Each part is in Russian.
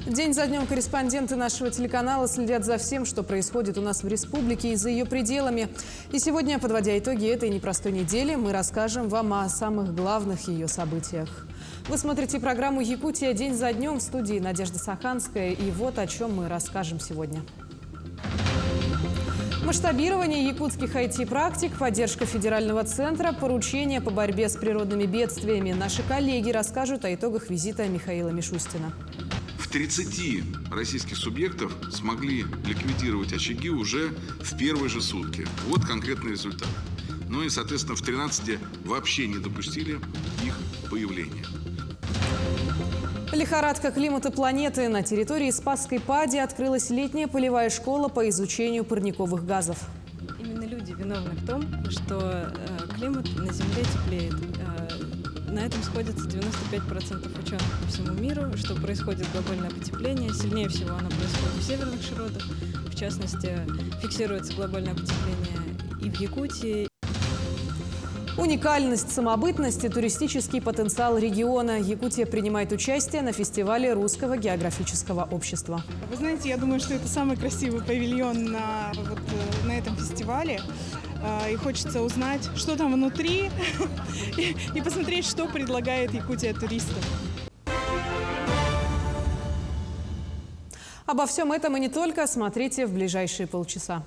День за днем корреспонденты нашего телеканала следят за всем, что происходит у нас в республике и за ее пределами. И сегодня, подводя итоги этой непростой недели, мы расскажем вам о самых главных ее событиях. Вы смотрите программу «Якутия. День за днем», в студии Надежда Саханская. И вот о чем мы расскажем сегодня. Масштабирование якутских IT-практик, поддержка федерального центра, поручения по борьбе с природными бедствиями. Наши коллеги расскажут о итогах визита Михаила Мишустина. В 30 российских субъектов смогли ликвидировать очаги уже в первые же сутки. Вот конкретный результат. Ну и, соответственно, в 13 вообще не допустили их появления. Лихорадка климата планеты. На территории Спасской Пади открылась летняя полевая школа по изучению парниковых газов. Именно люди виновны в том, что климат на Земле теплеет. На этом сходятся 95% ученых по всему миру, что происходит глобальное потепление. Сильнее всего оно происходит в северных широтах. В частности, фиксируется глобальное потепление и в Якутии. Уникальность, самобытность и туристический потенциал региона. Якутия принимает участие на фестивале Русского географического общества. Вы знаете, я думаю, что это самый красивый павильон на этом фестивале. И хочется узнать, что там внутри, и посмотреть, что предлагает Якутия туристам. Обо всем этом и не только. Смотрите в ближайшие полчаса.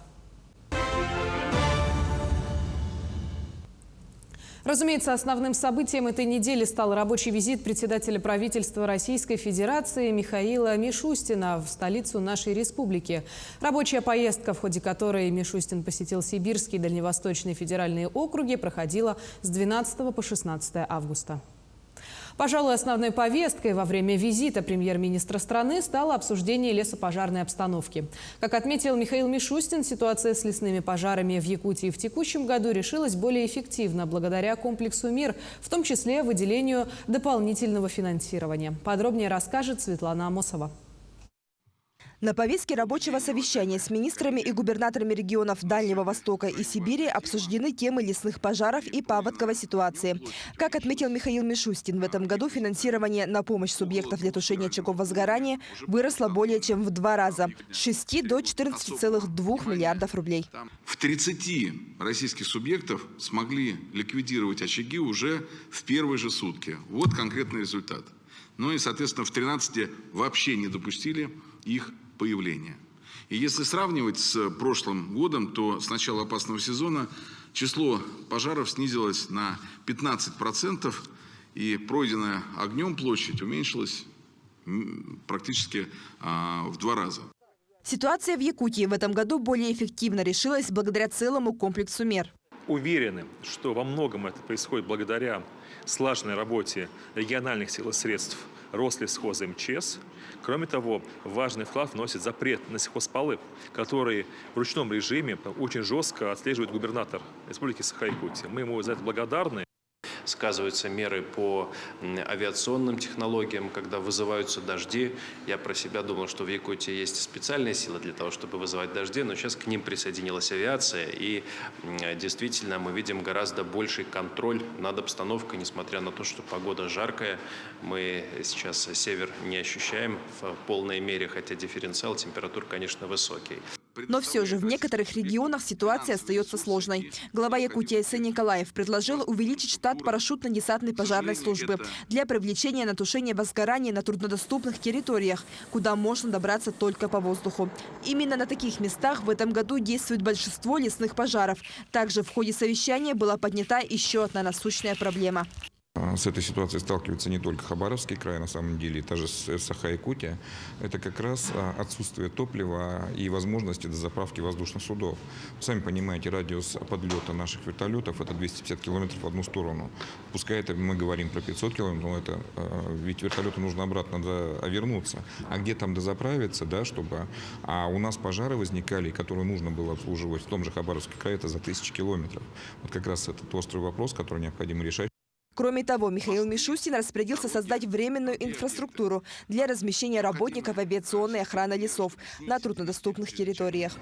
Разумеется, основным событием этой недели стал рабочий визит председателя правительства Российской Федерации Михаила Мишустина в столицу нашей республики. Рабочая поездка, в ходе которой Мишустин посетил Сибирские и Дальневосточные федеральные округи, проходила с 12 по 16 августа. Пожалуй, основной повесткой во время визита премьер-министра страны стало обсуждение лесопожарной обстановки. Как отметил Михаил Мишустин, ситуация с лесными пожарами в Якутии в текущем году решилась более эффективно благодаря комплексу мер, в том числе выделению дополнительного финансирования. Подробнее расскажет Светлана Амосова. На повестке рабочего совещания с министрами и губернаторами регионов Дальнего Востока и Сибири обсуждены темы лесных пожаров и паводковой ситуации. Как отметил Михаил Мишустин, в этом году финансирование на помощь субъектов для тушения очагов возгорания выросло более чем в 2 раза – с 6 до 14,2 миллиардов рублей. В 30 российских субъектов смогли ликвидировать очаги уже в первые же сутки. Вот конкретный результат. Ну и, соответственно, в 13 вообще не допустили их появления. И если сравнивать с прошлым годом, то с начала опасного сезона число пожаров снизилось на 15%, и пройденная огнем площадь уменьшилась практически в 2 раза. Ситуация в Якутии в этом году более эффективно решилась благодаря целому комплексу мер. Уверены, что во многом это происходит благодаря слаженной работе региональных сил и средств Рослесхоза МЧС. Кроме того, важный вклад вносит запрет на сельхозполив, который в ручном режиме очень жестко отслеживает губернатор Республики Саха-Якутия. Мы ему за это благодарны. Сказываются меры по авиационным технологиям, когда вызываются дожди. Я про себя думал, что в Якутии есть специальные силы для того, чтобы вызывать дожди, но сейчас к ним присоединилась авиация, и действительно мы видим гораздо больший контроль над обстановкой, несмотря на то, что погода жаркая. Мы сейчас север не ощущаем в полной мере, хотя дифференциал температур, конечно, высокий. Но все же в некоторых регионах ситуация остается сложной. Глава Якутии Айсен Николаев предложил увеличить штат парашютно-десантной пожарной службы для привлечения на тушение возгораний на труднодоступных территориях, куда можно добраться только по воздуху. Именно на таких местах в этом году действует большинство лесных пожаров. Также в ходе совещания была поднята еще одна насущная проблема. С этой ситуацией сталкивается не только Хабаровский край, на самом деле, и та же Саха-Якутия. Это как раз отсутствие топлива и возможности дозаправки воздушных судов. Вы сами понимаете, радиус подлета наших вертолетов – это 250 километров в одну сторону. Пускай это мы говорим про 500 километров, но это ведь вертолету нужно обратно вернуться. А где там дозаправиться, да, чтобы… А у нас пожары возникали, которые нужно было обслуживать в том же Хабаровском крае, это за 1000 километров. Вот как раз этот острый вопрос, который необходимо решать. Кроме того, Михаил Мишустин распорядился создать временную инфраструктуру для размещения работников авиационной охраны лесов на труднодоступных территориях.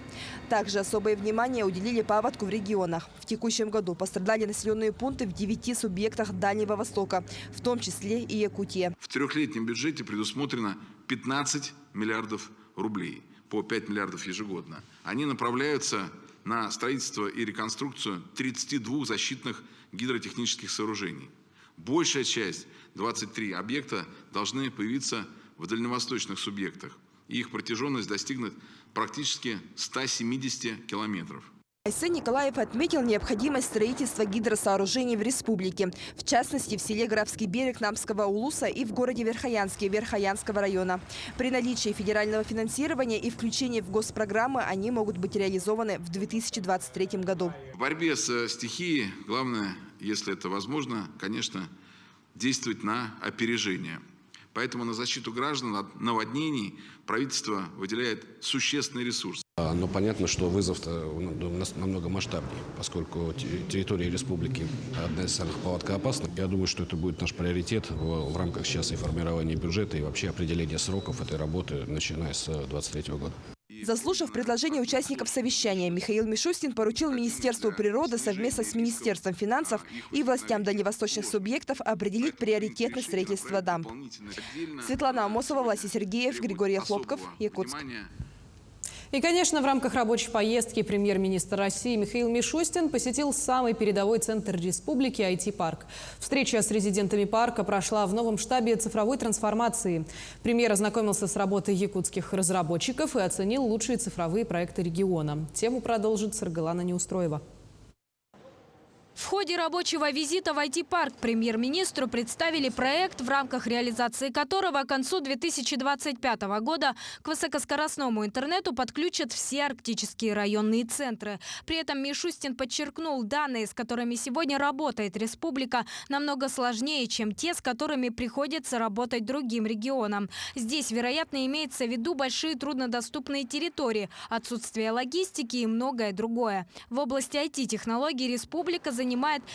Также особое внимание уделили паводку в регионах. В текущем году пострадали населенные пункты в 9 субъектах Дальнего Востока, в том числе и Якутия. В трехлетнем бюджете предусмотрено 15 миллиардов рублей, по 5 миллиардов ежегодно. Они направляются на строительство и реконструкцию 32 защитных гидротехнических сооружений. Большая часть, 23 объекта, должны появиться в дальневосточных субъектах. И их протяженность достигнет практически 170 километров. Айсен Николаев отметил необходимость строительства гидросооружений в республике. В частности, в селе Графский берег Намского улуса и в городе Верхоянске Верхоянского района. При наличии федерального финансирования и включении в госпрограммы они могут быть реализованы в 2023 году. В борьбе с стихией главное, если это возможно, конечно, действовать на опережение. Поэтому на защиту граждан от наводнений правительство выделяет существенный ресурс. Но понятно, что вызов-то у нас намного масштабнее, поскольку территория республики одна из самых паводкоопасных. Я думаю, что это будет наш приоритет в рамках сейчас и формирования бюджета, и вообще определения сроков этой работы, начиная с 2023 года. Заслушав предложение участников совещания, Михаил Мишустин поручил Министерству природы совместно с Министерством финансов и властям дальневосточных субъектов определить приоритетность строительства дамб. Светлана Амосова, Власий Сергеев, Григорий Хлопков, Якутск. И, конечно, в рамках рабочей поездки премьер-министр России Михаил Мишустин посетил самый передовой центр республики – IT-парк. Встреча с резидентами парка прошла в новом штабе цифровой трансформации. Премьер ознакомился с работой якутских разработчиков и оценил лучшие цифровые проекты региона. Тему продолжит Саргалана Неустроева. В ходе рабочего визита в IT-парк премьер-министру представили проект, в рамках реализации которого к концу 2025 года к высокоскоростному интернету подключат все арктические районные центры. При этом Мишустин подчеркнул, данные, с которыми сегодня работает республика, намного сложнее, чем те, с которыми приходится работать другим регионам. Здесь, вероятно, имеется в виду большие труднодоступные территории, отсутствие логистики и многое другое. В области IT-технологий республика занимает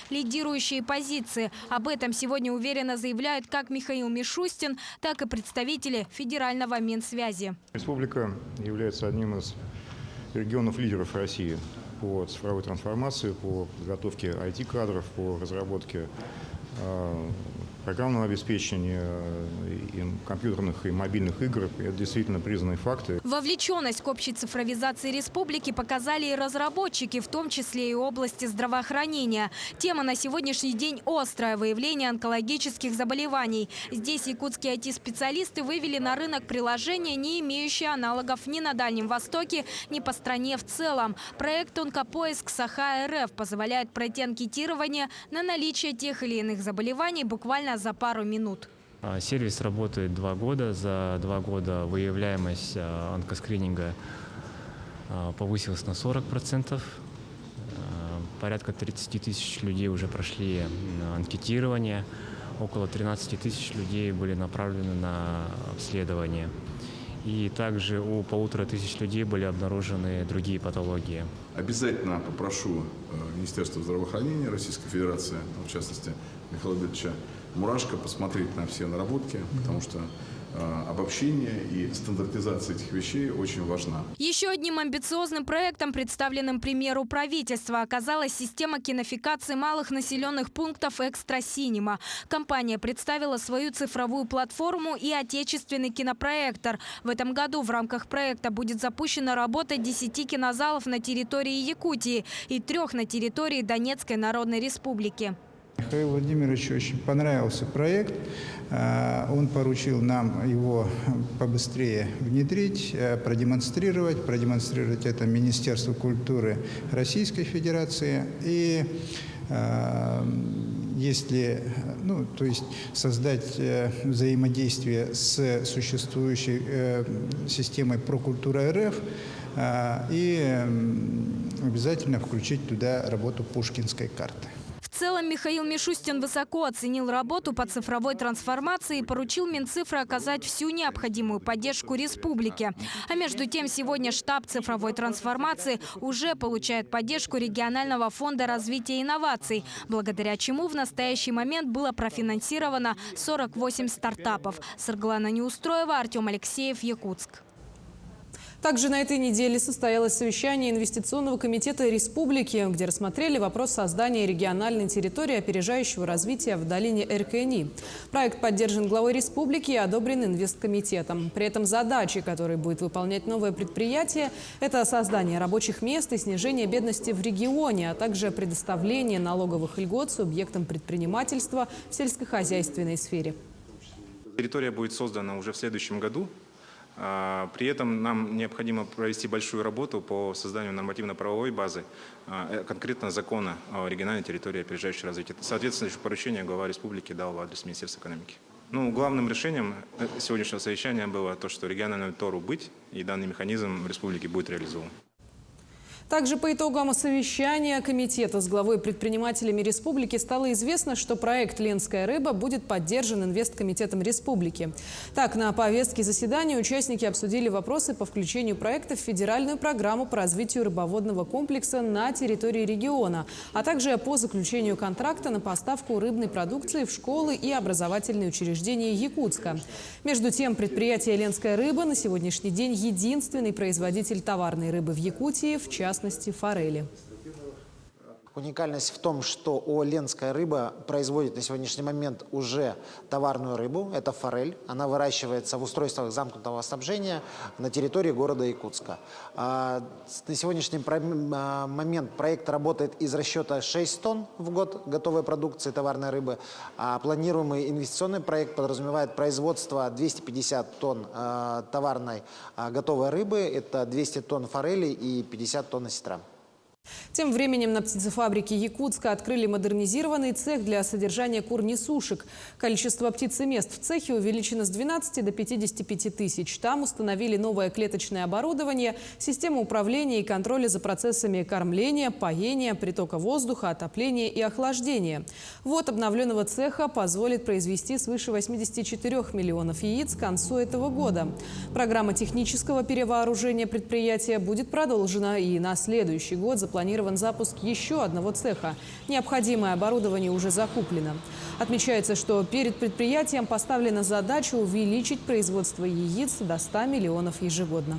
лидирующие позиции. Об этом сегодня уверенно заявляют как Михаил Мишустин, так и представители федерального Минсвязи. Республика является одним из регионов-лидеров России по цифровой трансформации, по подготовке IT-кадров, по разработке программного обеспечения, компьютерных и мобильных игр. Это действительно признанные факты. Вовлеченность к общей цифровизации республики показали и разработчики, в том числе и области здравоохранения. Тема на сегодняшний день острая – выявление онкологических заболеваний. Здесь якутские IT-специалисты вывели на рынок приложения, не имеющие аналогов ни на Дальнем Востоке, ни по стране в целом. Проект «Онкопоиск САХА-РФ» позволяет пройти анкетирование на наличие тех или иных заболеваний буквально за пару минут. Сервис работает 2 года. За 2 года выявляемость онкоскрининга повысилась на 40%. Порядка 30 тысяч людей уже прошли анкетирование. Около 13 тысяч людей были направлены на обследование. И также у 1500 людей были обнаружены другие патологии. Обязательно попрошу Министерство здравоохранения Российской Федерации, в частности Михаила Ильича Мурашко, посмотреть на все наработки, потому что обобщение и стандартизация этих вещей очень важна. Еще одним амбициозным проектом, представленным премьеру правительства, оказалась система кинофикации малых населенных пунктов «Экстра-Синема». Компания представила свою цифровую платформу и отечественный кинопроектор. В этом году в рамках проекта будет запущена работа 10 кинозалов на территории Якутии и 3 на территории Донецкой Народной Республики. Михаилу Владимировичу очень понравился проект. Он поручил нам его побыстрее внедрить, продемонстрировать. Продемонстрировать это Министерству культуры Российской Федерации. И если, то есть создать взаимодействие с существующей системой Прокультура РФ и обязательно включить туда работу Пушкинской карты. В В целом Михаил Мишустин высоко оценил работу по цифровой трансформации и поручил Минцифры оказать всю необходимую поддержку республике. А между тем, сегодня штаб цифровой трансформации уже получает поддержку регионального фонда развития инноваций, благодаря чему в настоящий момент было профинансировано 48 стартапов. Сарглана Неустроева, Артем Алексеев, Якутск. Также на этой неделе состоялось совещание Инвестиционного комитета республики, где рассмотрели вопрос создания региональной территории опережающего развития в долине РКНИ. Проект поддержан главой республики и одобрен инвесткомитетом. При этом задачи, которые будет выполнять новое предприятие, это создание рабочих мест и снижение бедности в регионе, а также предоставление налоговых льгот субъектам предпринимательства в сельскохозяйственной сфере. Территория будет создана уже в следующем году. При этом нам необходимо провести большую работу по созданию нормативно-правовой базы, конкретно закона о региональной территории опережающего развития. Соответственно, поручение глава республики дал в адрес Министерства экономики. Главным решением сегодняшнего совещания было то, что региональному ТОРу быть, и данный механизм в республике будет реализован. Также по итогам совещания комитета с главой предпринимателями республики стало известно, что проект «Ленская рыба» будет поддержан инвесткомитетом республики. Так, на повестке заседания участники обсудили вопросы по включению проекта в федеральную программу по развитию рыбоводного комплекса на территории региона, а также по заключению контракта на поставку рыбной продукции в школы и образовательные учреждения Якутска. Между тем, предприятие «Ленская рыба» на сегодняшний день единственный производитель товарной рыбы в Якутии, в частности форели. Уникальность в том, что Ленская рыба производит на сегодняшний момент уже товарную рыбу, это форель. Она выращивается в устройствах замкнутого снабжения на территории города Якутска. На сегодняшний момент проект работает из расчета 6 тонн в год готовой продукции товарной рыбы. А планируемый инвестиционный проект подразумевает производство 250 тонн товарной готовой рыбы, это 200 тонн форели и 50 тонн осетра. Тем временем на птицефабрике Якутска открыли модернизированный цех для содержания кур-несушек. Количество птицемест в цехе увеличено с 12 до 55 тысяч. Там установили новое клеточное оборудование, систему управления и контроля за процессами кормления, поения, притока воздуха, отопления и охлаждения. Ввод обновленного цеха позволит произвести свыше 84 миллионов яиц к концу этого года. Программа технического перевооружения предприятия будет продолжена, и на следующий год запланирован запуск еще одного цеха. Необходимое оборудование уже закуплено. Отмечается, что перед предприятием поставлена задача увеличить производство яиц до 100 миллионов ежегодно.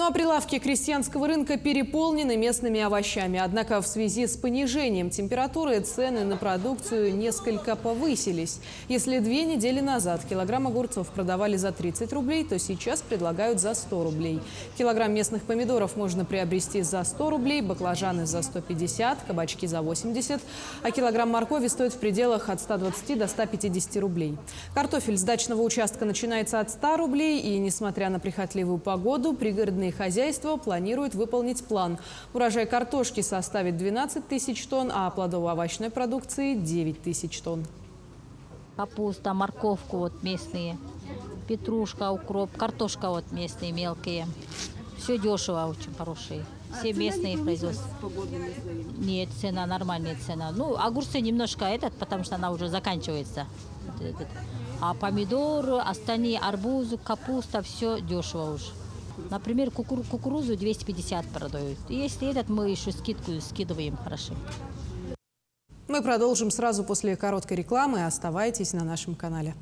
А прилавки крестьянского рынка переполнены местными овощами. Однако в связи с понижением температуры цены на продукцию несколько повысились. Если 2 недели назад килограмм огурцов продавали за 30 рублей, то сейчас предлагают за 100 рублей. Килограмм местных помидоров можно приобрести за 100 рублей, баклажаны за 150, кабачки за 80, а килограмм моркови стоит в пределах от 120 до 150 рублей. Картофель с дачного участка начинается от 100 рублей, и, несмотря на прихотливую погоду, пригородные хозяйства планируют выполнить план. Урожай картошки составит 12 тысяч тонн, а плодово-овощной продукции – 9 тысяч тонн. Капуста, морковку вот местные, петрушка, укроп, картошка вот местные мелкие. Все дешево, очень хорошие. Все местные производства. Нет, цена нормальная цена. Огурцы немножко потому что она уже заканчивается. А помидоры, остальные арбузы, капуста, все дешево уже. Например, кукурузу 250 продают. Если мы еще скидку скидываем, хорошо. Мы продолжим сразу после короткой рекламы. Оставайтесь на нашем канале.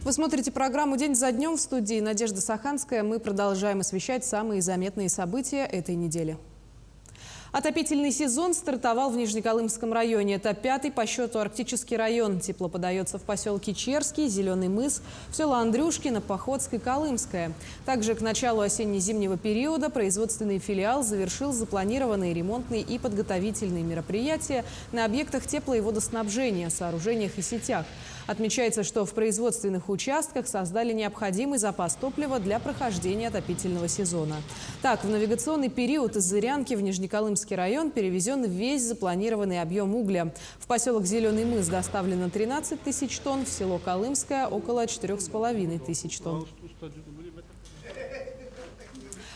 Вы смотрите программу «День за днем», в студии Надежда Саханская. Мы продолжаем освещать самые заметные события этой недели. Отопительный сезон стартовал в Нижнеколымском районе. Это 5-й по счету арктический район. Тепло подается в поселке Черский, Зеленый мыс, в село Андрюшкино, Походское, Колымское. Также к началу осенне-зимнего периода производственный филиал завершил запланированные ремонтные и подготовительные мероприятия на объектах тепло- и водоснабжения, сооружениях и сетях. Отмечается, что в производственных участках создали необходимый запас топлива для прохождения отопительного сезона. Так, в навигационный период из Зырянки в Нижнеколымский район перевезен весь запланированный объем угля. В поселок Зеленый мыс доставлено 13 тысяч тонн, в село Колымское – около 4,5 тысяч тонн.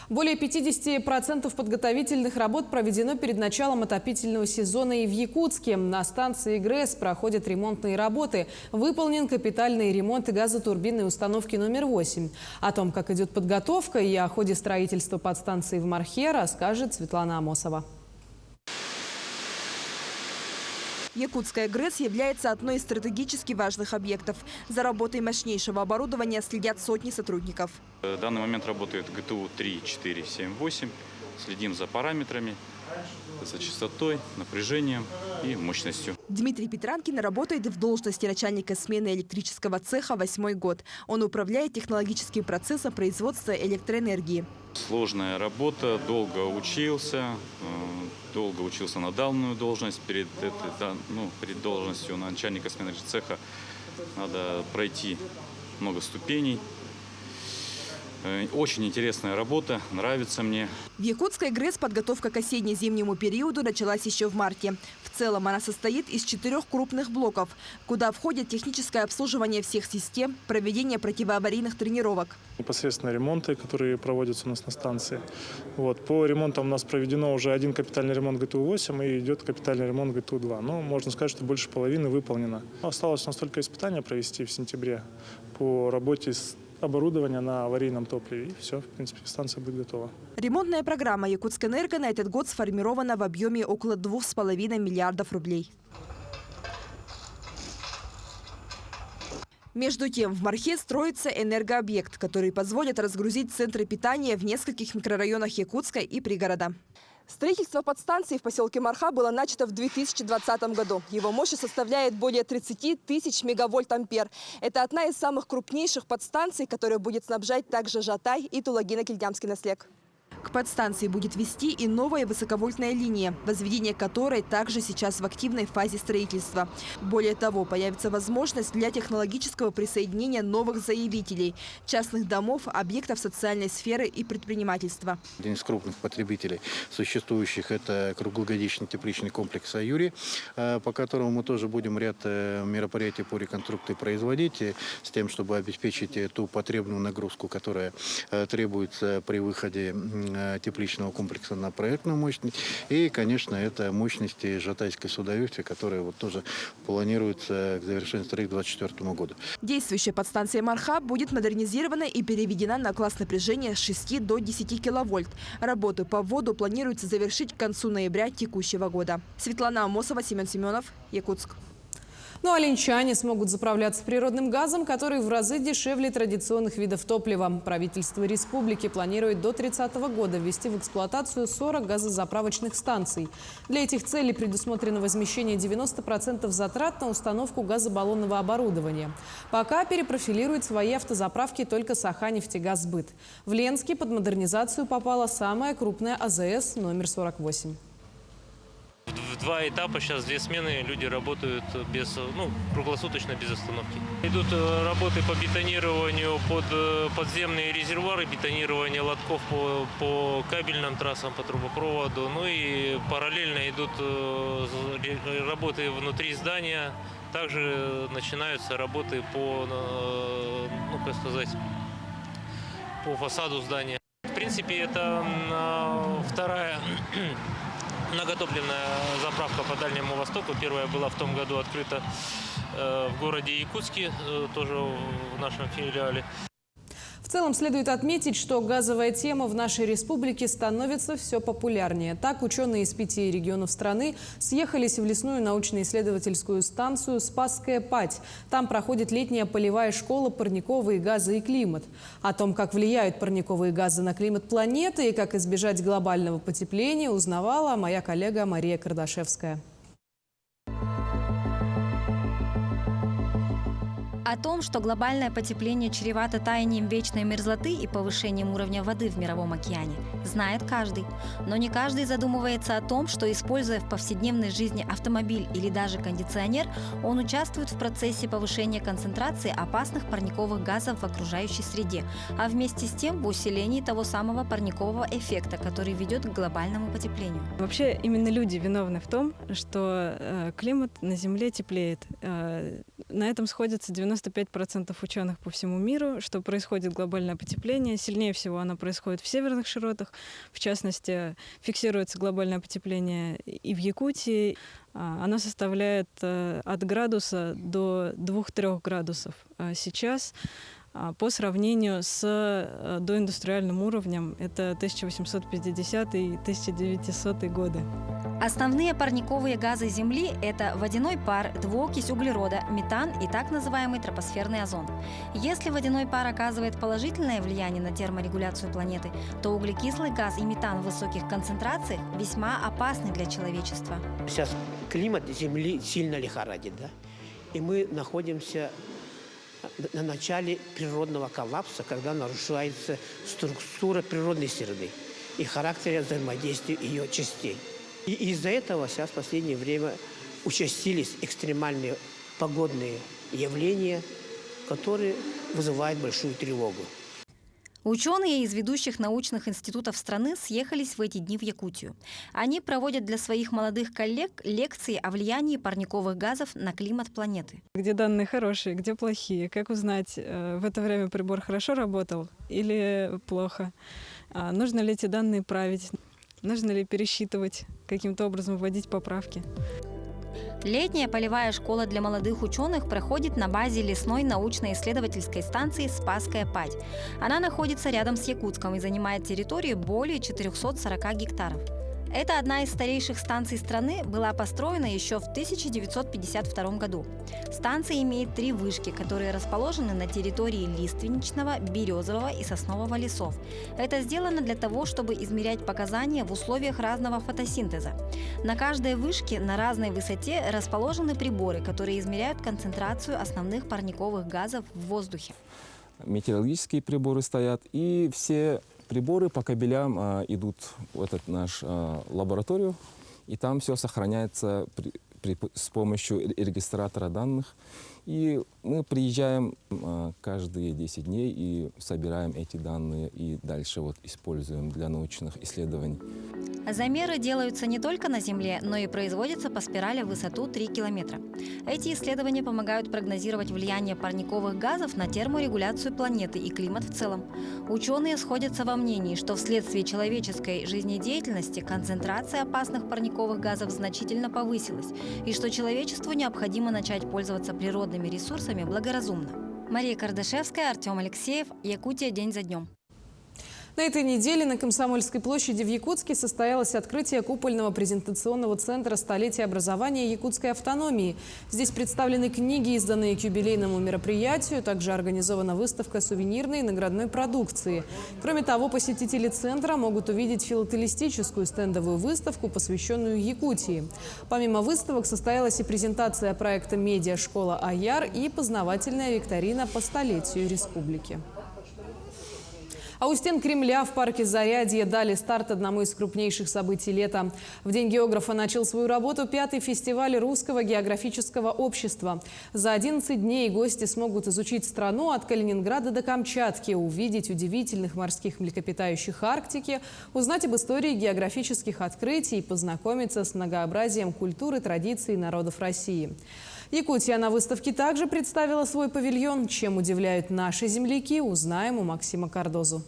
Более 50% подготовительных работ проведено перед началом отопительного сезона и в Якутске. На станции ГРЭС проходят ремонтные работы. Выполнен капитальный ремонт газотурбинной установки номер 8. О том, как идет подготовка и о ходе строительства подстанции в Мархе, расскажет Светлана Амосова. Якутская ГРЭС является одной из стратегически важных объектов. За работой мощнейшего оборудования следят сотни сотрудников. В данный момент работает ГТУ 3, 4, 7, 8. Следим за параметрами, за частотой, напряжением и мощностью. Дмитрий Петранкин работает в должности начальника смены электрического цеха 8-й год. Он управляет технологическим процессом производства электроэнергии. Сложная работа, долго учился на данную должность. Перед должностью начальника смены цеха надо пройти много ступеней. Очень интересная работа, нравится мне. В Якутской ГРЭС подготовка к осенне-зимнему периоду началась еще в марте. В целом она состоит из 4 крупных блоков, куда входит техническое обслуживание всех систем, проведение противоаварийных тренировок. Непосредственно ремонты, которые проводятся у нас на станции. По ремонтам у нас проведено уже один капитальный ремонт ГТУ-8 и идет капитальный ремонт ГТУ-2. Но можно сказать, что больше половины выполнено. Осталось у нас только испытания провести в сентябре по работе с оборудования на аварийном топливе. И все, в принципе, станция будет готова. Ремонтная программа «Якутскэнерго» на этот год сформирована в объеме около 2,5 миллиардов рублей. Между тем, в Мархе строится энергообъект, который позволит разгрузить центры питания в нескольких микрорайонах Якутска и пригорода. Строительство подстанции в поселке Марха было начато в 2020 году. Его мощность составляет более 30 тысяч мегавольт-ампер. Это одна из самых крупнейших подстанций, которая будет снабжать также Жатай и Тулагина-Кильдямский наслег. К подстанции будет вести и новая высоковольтная линия, возведение которой также сейчас в активной фазе строительства. Более того, появится возможность для технологического присоединения новых заявителей, частных домов, объектов социальной сферы и предпринимательства. Один из крупных потребителей существующих – это круглогодичный тепличный комплекс «Аюри», по которому мы тоже будем ряд мероприятий по реконструкции производить, с тем, чтобы обеспечить ту потребную нагрузку, которая требуется при выходе тепличного комплекса на проектную мощность. И, конечно, это мощности Жатайской судоюрты, которые тоже планируются к завершению строительства к 2024 году. Действующая подстанция Марха будет модернизирована и переведена на класс напряжения с 6 до 10 киловольт. Работы по вводу планируется завершить к концу ноября текущего года. Светлана Амосова, Семен Семенов, Якутск. Ну а ленчане смогут заправляться природным газом, который в разы дешевле традиционных видов топлива. Правительство республики планирует до 30 года ввести в эксплуатацию 40 газозаправочных станций. Для этих целей предусмотрено возмещение 90% затрат на установку газобаллонного оборудования. Пока перепрофилирует свои автозаправки только Саханефтегазсбыт. В Ленске под модернизацию попала самая крупная АЗС номер 48. В 2 этапа, сейчас 2 смены, люди работают круглосуточно, без остановки. Идут работы по бетонированию под подземные резервуары, бетонирование лотков по кабельным трассам, по трубопроводу. Ну и параллельно идут работы внутри здания. Также начинаются работы по фасаду здания. В принципе, это вторая многотопливная заправка по Дальнему Востоку. Первая была в том году открыта в городе Якутске, тоже в нашем филиале. В целом следует отметить, что газовая тема в нашей республике становится все популярнее. Так, ученые из 5 регионов страны съехались в лесную научно-исследовательскую станцию «Спасская Падь». Там проходит летняя полевая школа «Парниковые газы и климат». О том, как влияют парниковые газы на климат планеты и как избежать глобального потепления, узнавала моя коллега Мария Кардашевская. О том, что глобальное потепление чревато таянием вечной мерзлоты и повышением уровня воды в Мировом океане, знает каждый. Но не каждый задумывается о том, что, используя в повседневной жизни автомобиль или даже кондиционер, он участвует в процессе повышения концентрации опасных парниковых газов в окружающей среде, а вместе с тем в усилении того самого парникового эффекта, который ведет к глобальному потеплению. Вообще именно люди виновны в том, что климат на Земле теплеет. На этом сходятся 95% ученых по всему миру, что происходит глобальное потепление. Сильнее всего оно происходит в северных широтах. В частности, фиксируется глобальное потепление и в Якутии. Оно составляет от градуса до 2-3 градусов. Сейчас по сравнению с доиндустриальным уровнем, это 1850 и 1900 годы. Основные парниковые газы Земли – это водяной пар, двуокись углерода, метан и так называемый тропосферный озон. Если водяной пар оказывает положительное влияние на терморегуляцию планеты, то углекислый газ и метан в высоких концентрациях весьма опасны для человечества. Сейчас климат Земли сильно лихорадит, да? И мы находимся на начале природного коллапса, когда нарушается структура природной среды и характер взаимодействия ее частей. И из-за этого сейчас в последнее время участились экстремальные погодные явления, которые вызывают большую тревогу. Ученые из ведущих научных институтов страны съехались в эти дни в Якутию. Они проводят для своих молодых коллег лекции о влиянии парниковых газов на климат планеты. Где данные хорошие, где плохие, как узнать, в это время прибор хорошо работал или плохо, нужно ли эти данные править, нужно ли пересчитывать, каким-то образом вводить поправки. Летняя полевая школа для молодых ученых проходит на базе лесной научно-исследовательской станции «Спасская Падь». Она находится рядом с Якутском и занимает территорию более 440 гектаров. Это одна из старейших станций страны, была построена еще в 1952 году. Станция имеет 3 вышки, которые расположены на территории лиственничного, березового и соснового лесов. Это сделано для того, чтобы измерять показания в условиях разного фотосинтеза. На каждой вышке на разной высоте расположены приборы, которые измеряют концентрацию основных парниковых газов в воздухе. Метеорологические приборы стоят, и все приборы по кабелям идут в эту нашу лабораторию, и там все сохраняется с помощью регистратора данных. И мы приезжаем каждые 10 дней и собираем эти данные и дальше используем для научных исследований. Замеры делаются не только на Земле, но и производятся по спирали в высоту 3 километра. Эти исследования помогают прогнозировать влияние парниковых газов на терморегуляцию планеты и климат в целом. Ученые сходятся во мнении, что вследствие человеческой жизнедеятельности концентрация опасных парниковых газов значительно повысилась, и что человечеству необходимо начать пользоваться природными ресурсами благоразумно. Мария Кардашевская, Артем Алексеев, Якутия день за днем. На этой неделе на Комсомольской площади в Якутске состоялось открытие купольного презентационного центра столетия образования якутской автономии. Здесь представлены книги, изданные к юбилейному мероприятию. Также организована выставка сувенирной и наградной продукции. Кроме того, посетители центра могут увидеть филателистическую стендовую выставку, посвященную Якутии. Помимо выставок состоялась и презентация проекта «Медиа-школа Аяр» и познавательная викторина по столетию республики. А у стен Кремля в парке Зарядье дали старт одному из крупнейших событий лета. В День географа начал свою работу 5-й фестиваль Русского географического общества. За 11 дней гости смогут изучить страну от Калининграда до Камчатки, увидеть удивительных морских млекопитающих Арктики, узнать об истории географических открытий и познакомиться с многообразием культуры, традиций народов России. Якутия на выставке также представила свой павильон. Чем удивляют наши земляки, узнаем у Максима Кардозу.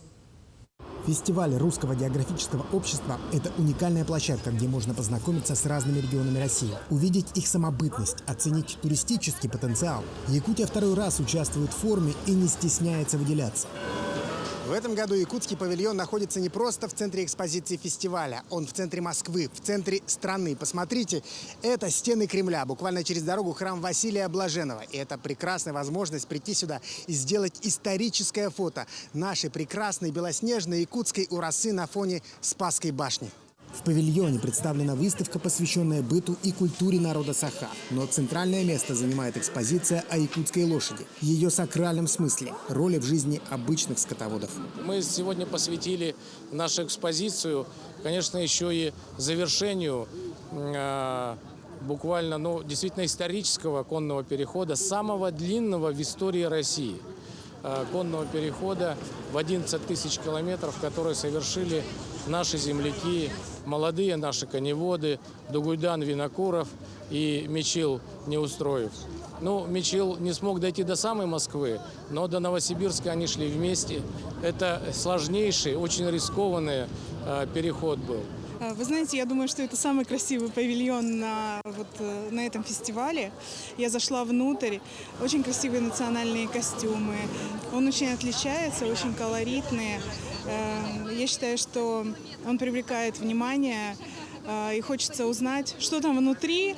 Фестиваль Русского географического общества – это уникальная площадка, где можно познакомиться с разными регионами России, увидеть их самобытность, оценить туристический потенциал. Якутия второй раз участвует в форуме и не стесняется выделяться. В этом году якутский павильон находится не просто в центре экспозиции фестиваля. Он в центре Москвы, в центре страны. Посмотрите, это стены Кремля. Буквально через дорогу храм Василия Блаженного. И это прекрасная возможность прийти сюда и сделать историческое фото нашей прекрасной белоснежной якутской урасы на фоне Спасской башни. В павильоне представлена выставка, посвященная быту и культуре народа Саха. Но центральное место занимает экспозиция о якутской лошади, ее сакральном смысле, роли в жизни обычных скотоводов. Мы сегодня посвятили нашу экспозицию, конечно, еще и завершению буквально, действительно исторического конного перехода, самого длинного в истории России. Конного перехода в 11 тысяч километров, который совершили наши земляки, молодые наши коневоды Дугуйдан Винокуров и Мичил Неустроев. Мичил не смог дойти до самой Москвы, но до Новосибирска они шли вместе. Это сложнейший, очень рискованный переход был. Вы знаете, я думаю, что это самый красивый павильон на этом фестивале. Я зашла внутрь. Очень красивые национальные костюмы. Он очень отличается, очень колоритный. Я считаю, что он привлекает внимание. И хочется узнать, что там внутри,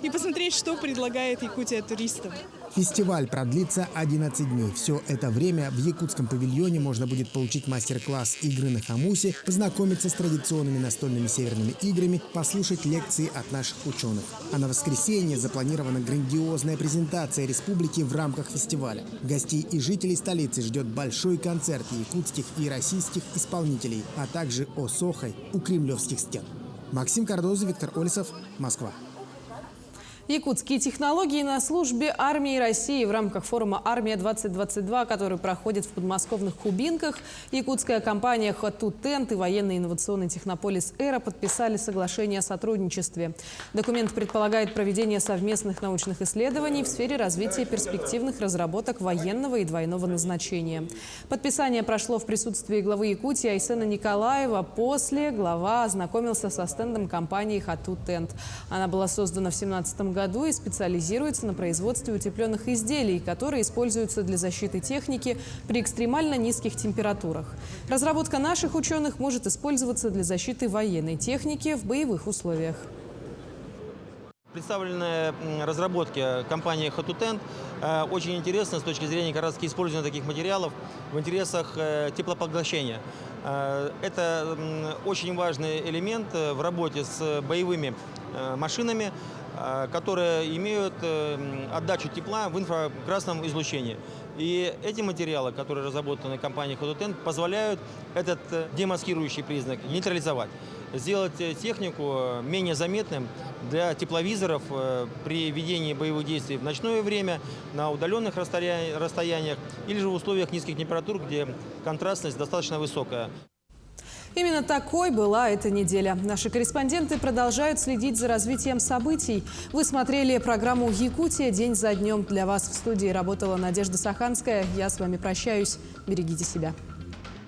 и посмотреть, что предлагает Якутия туристам. Фестиваль продлится 11 дней. Все это время в якутском павильоне можно будет получить мастер-класс игры на хомусе, познакомиться с традиционными настольными северными играми, послушать лекции от наших ученых. А на воскресенье запланирована грандиозная презентация республики в рамках фестиваля. Гостей и жителей столицы ждет большой концерт якутских и российских исполнителей, а также осохой у кремлевских стен. Максим Кардозов, Виктор Олесов, Москва. Якутские технологии на службе армии России в рамках форума «Армия-2022», который проходит в подмосковных Кубинках. Якутская компания «Хату-Тент» и военный инновационный технополис «Эра» подписали соглашение о сотрудничестве. Документ предполагает проведение совместных научных исследований в сфере развития перспективных разработок военного и двойного назначения. Подписание прошло в присутствии главы Якутии Айсена Николаева. После глава ознакомился со стендом компании «Хату-Тент». Она была создана в 2017 году и специализируется на производстве утепленных изделий, которые используются для защиты техники при экстремально низких температурах. Разработка наших ученых может использоваться для защиты военной техники в боевых условиях. Представленные разработки компании Хату-Тент очень интересны с точки зрения как раз использования таких материалов в интересах теплопоглощения. Это очень важный элемент в работе с боевыми машинами, которые имеют отдачу тепла в инфракрасном излучении. И эти материалы, которые разработаны компанией Хату-Тент, позволяют этот демаскирующий признак нейтрализовать, сделать технику менее заметным для тепловизоров при ведении боевых действий в ночное время, на удаленных расстояниях или же в условиях низких температур, где контрастность достаточно высокая. Именно такой была эта неделя. Наши корреспонденты продолжают следить за развитием событий. Вы смотрели программу «Якутия. День за днем». Для вас в студии работала Надежда Саханская. Я с вами прощаюсь. Берегите себя.